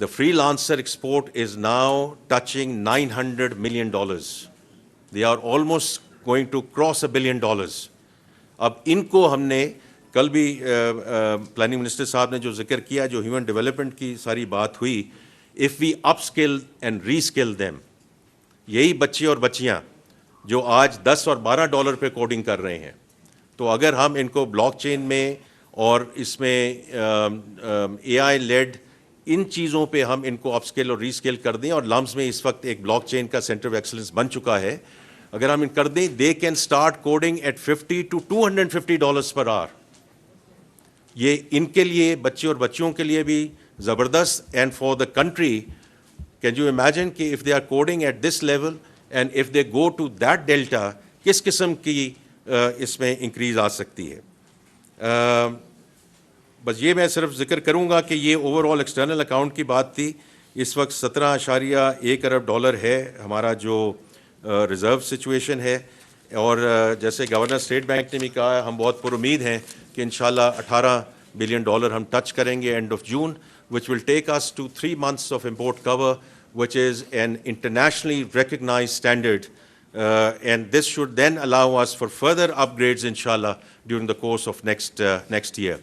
The freelancer export is now touching $900 million. They are almost going to cross $1 billion. अब इनको हमने कल भी प्लानिंग मिनिस्टर साहब ने जो जिक्र किया, जो ह्यूमन डेवलपमेंट की सारी बात हुई, if we upskill and reskill them, यही बच्चे और बच्चियां जो आज $10 और $12 पे कोडिंग कर रहे हैं, तो अगर हम इनको ब्लॉकचेन में और इसमें AI लेड इन चीज़ों पे हम इनको अपस्किल और रीस्किल कर दें, और लम्स में इस वक्त एक ब्लॉकचेन का सेंटर ऑफ एक्सीलेंस बन चुका है, अगर हम इन कर दें, they can start coding at $50 to $250 per hour. ये इनके लिए, बच्चे और बच्चियों के लिए भी ज़बरदस्त, and for the country, can you imagine कि if they are coding at this level and if they go to that delta, किस किस्म की इसमें इंक्रीज़ आ सकती है. बस ये मैं सिर्फ जिक्र करूँगा कि ये ओवरऑल एक्सटर्नल अकाउंट की बात थी. इस वक्त $17.1 अरब है हमारा जो रिज़र्व सिचुएशन है, और जैसे गवर्नर स्टेट बैंक ने भी कहा, हम बहुत पुरुमीद हैं कि इंशाल्लाह $18 बिलियन हम टच करेंगे end of June, which will take us to 3 months of import cover, which is an internationally recognized standard, and this should then allow us for further upgrades inshallah during the course of next year.